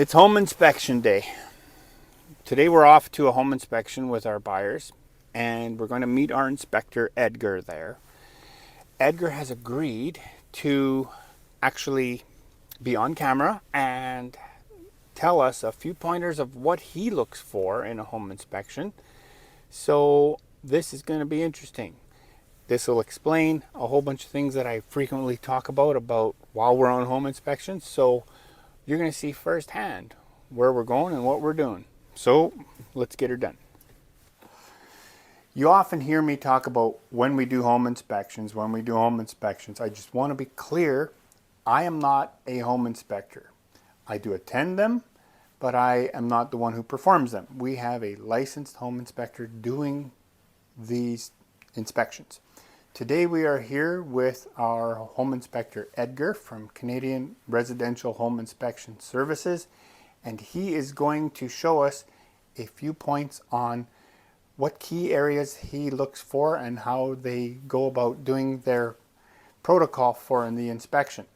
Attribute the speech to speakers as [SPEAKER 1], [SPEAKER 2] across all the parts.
[SPEAKER 1] It's home inspection day. Today we're off to a home inspection with our buyers, and we're going to meet our inspector Edgar there. Edgar has agreed to actually be on camera and tell us a few pointers of what he looks for in a home inspection. So this is going to be interesting. This will explain a whole bunch of things that I frequently talk about while we're on home inspections. So you're going to see firsthand where we're going and what we're doing. So let's get her done. You often hear me talk about when we do home inspections. I just want to be clear, I am not a home inspector. I do attend them, but I am not the one who performs them. We have a licensed home inspector doing these inspections. Today we are here with our home inspector Edgar from Canadian Residential Home Inspection Services, and he is going to show us a few points on what key areas he looks for and how they go about doing their protocol for in the inspection.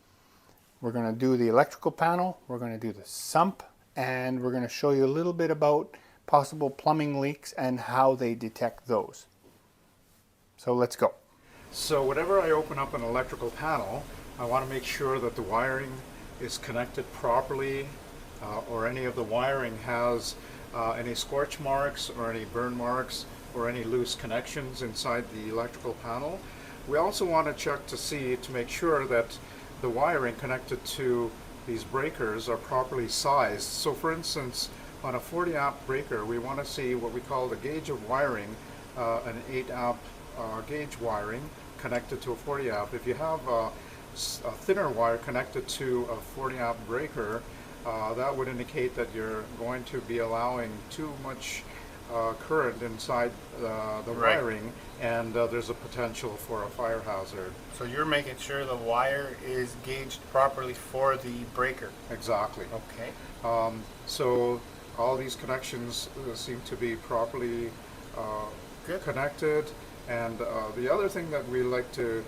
[SPEAKER 1] We're going to do the electrical panel, we're going to do the sump, and we're going to show you a little bit about possible plumbing leaks and how they detect those. So let's go.
[SPEAKER 2] So whenever I open up an electrical panel, I want to make sure that the wiring is connected properly, or any of the wiring has any scorch marks or any burn marks or any loose connections inside the electrical panel. We also want to check to make sure that the wiring connected to these breakers are properly sized. So for instance, on a 40 amp breaker, we want to see what we call the gauge of wiring, an 8 amp gauge wiring connected to a 40 amp. If you have a thinner wire connected to a 40 amp breaker, that would indicate that you're going to be allowing too much current inside the wiring, and there's a potential for a fire hazard.
[SPEAKER 1] So you're making sure the wire is gauged properly for the breaker.
[SPEAKER 2] Exactly.
[SPEAKER 1] Okay.
[SPEAKER 2] So all these connections seem to be properly connected, and the other thing that we like to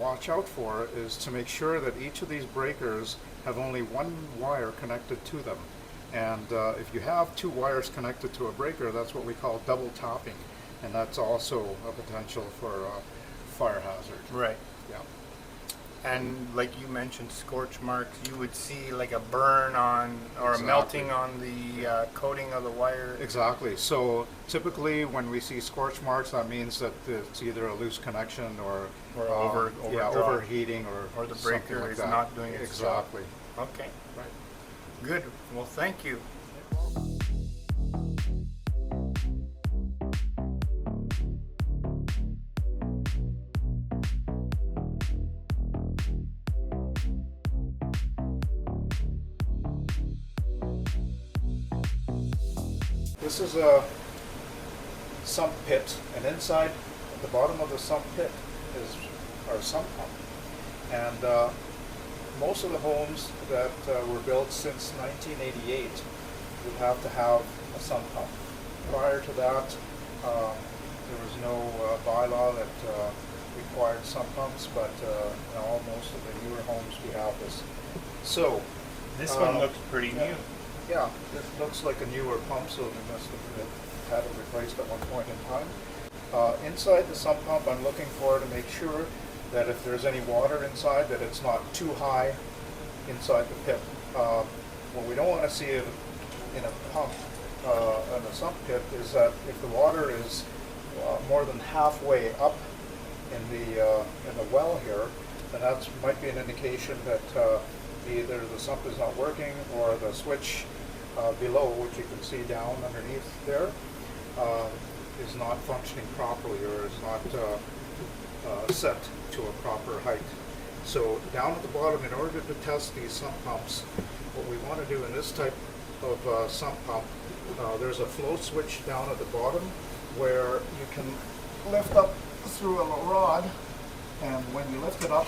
[SPEAKER 2] watch out for is to make sure that each of these breakers have only one wire connected to them. And if you have two wires connected to a breaker, that's what we call double tapping, and that's also a potential for a fire hazard.
[SPEAKER 1] Right.
[SPEAKER 2] Yeah.
[SPEAKER 1] And like you mentioned, scorch marks, you would see like a burn on or a melting on the coating of the wire.
[SPEAKER 2] Exactly. So typically when we see scorch marks, that means that it's either a loose connection or overheating or
[SPEAKER 1] the breaker
[SPEAKER 2] like
[SPEAKER 1] is
[SPEAKER 2] that.
[SPEAKER 1] Not doing its job.
[SPEAKER 2] Exactly.
[SPEAKER 1] Okay.
[SPEAKER 2] Right.
[SPEAKER 1] Good. Well, thank you.
[SPEAKER 2] This is a sump pit, and inside at the bottom of the sump pit is our sump pump. And most of the homes that were built since 1988 would have to have a sump pump. Prior to that, there was no bylaw that required sump pumps, but now most of the newer homes we have this. So
[SPEAKER 1] This one looks pretty new.
[SPEAKER 2] Yeah, it looks like a newer pump, so they must have had it replaced at one point in time. Inside the sump pump, I'm looking for to make sure that if there's any water inside, that it's not too high inside the pit. What we don't want to see in a pump, in a sump pit, is that if the water is more than halfway up in the well here, then that might be an indication that either the sump is not working or the switch below, which you can see down underneath there, is not functioning properly or is not set to a proper height. So down at the bottom, in order to test these sump pumps, what we want to do in this type of sump pump, there's a flow switch down at the bottom where you can lift up through a rod, and when you lift it up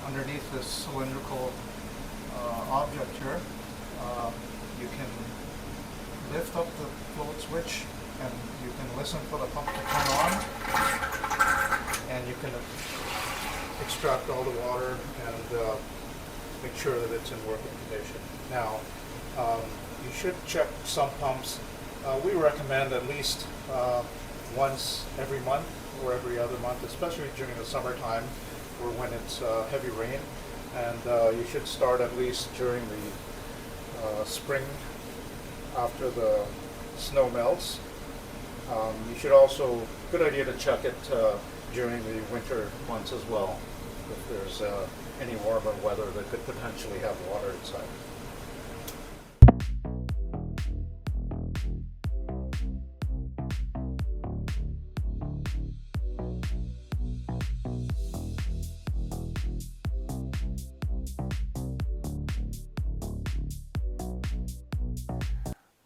[SPEAKER 2] underneath this cylindrical object here, you can lift up the float switch and you can listen for the pump to turn on, and you can extract all the water and make sure that it's in working condition. Now, you should check sump pumps. We recommend at least once every month or every other month, especially during the summertime or when it's heavy rain. And you should start at least during the spring after the snow melts. You should also, good idea to check it during the winter months as well, if there's any warmer weather that could potentially have water inside.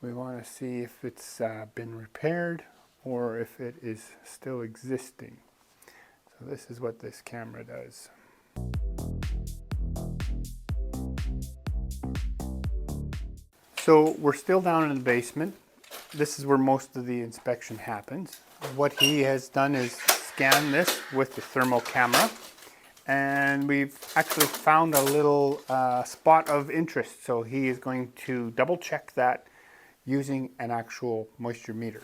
[SPEAKER 1] We want to see if it's been repaired or if it is still existing. So this is what this camera does. So we're still down in the basement. This is where most of the inspection happens. What he has done is scan this with the thermal camera, and we've actually found a little spot of interest. So he is going to double check that using an actual moisture meter.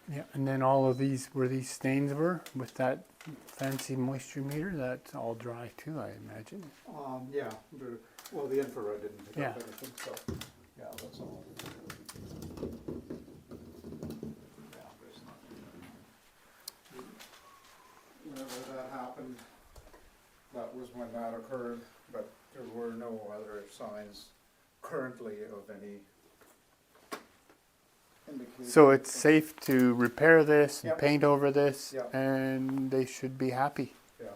[SPEAKER 1] Yeah, and then all of these, where these stains were with that fancy moisture meter, that's all dry too, I imagine.
[SPEAKER 2] Yeah, well, the infrared didn't pick
[SPEAKER 1] Yeah.
[SPEAKER 2] up anything, so yeah, that's all. Yeah, there's not. Whenever that happened, that was when that occurred, but there were no other signs currently of any indication.
[SPEAKER 1] So it's safe to repair this and
[SPEAKER 2] Yep.
[SPEAKER 1] paint over this,
[SPEAKER 2] Yep.
[SPEAKER 1] and they should be happy.
[SPEAKER 2] Yeah.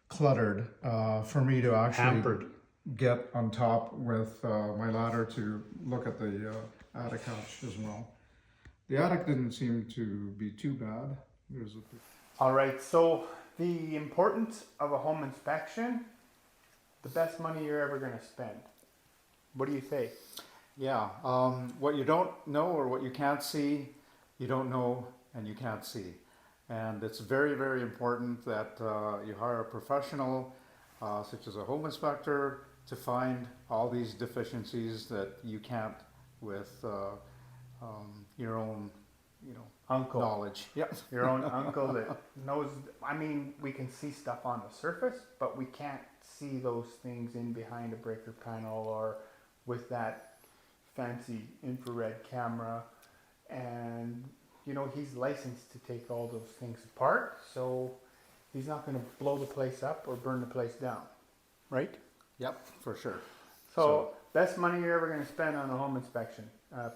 [SPEAKER 2] Cluttered for me to actually
[SPEAKER 1] Hampered.
[SPEAKER 2] get on top with my ladder to look at the attic hatch as well. The attic didn't seem to be too bad. There's a
[SPEAKER 1] All right, so the importance of a home inspection, the best money you're ever going to spend. What do you say?
[SPEAKER 2] Yeah, what you don't know or what you can't see, you don't know and you can't see. And it's very, very important that you hire a professional, such as a home inspector, to find all these deficiencies that you can't with your own,
[SPEAKER 1] Uncle.
[SPEAKER 2] knowledge. Yep.
[SPEAKER 1] Your own uncle that knows, I mean, we can see stuff on the surface, but we can't see those things in behind a breaker panel or with that fancy infrared camera. And, he's licensed to take all those things apart, so he's not going to blow the place up or burn the place down, right?
[SPEAKER 2] Yep, for sure.
[SPEAKER 1] So best money you're ever going to spend on a home inspection.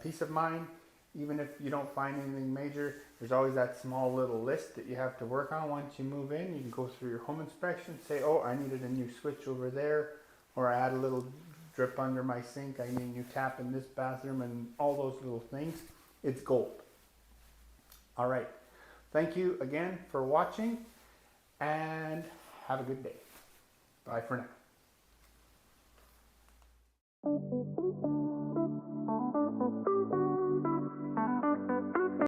[SPEAKER 1] Peace of mind, even if you don't find anything major, there's always that small little list that you have to work on once you move in. You can go through your home inspection, say, oh, I needed a new switch over there, or I had a little drip under my sink, I need a new tap in this bathroom, and all those little things. It's gold. All right. Thank you again for watching, and have a good day. Bye for now.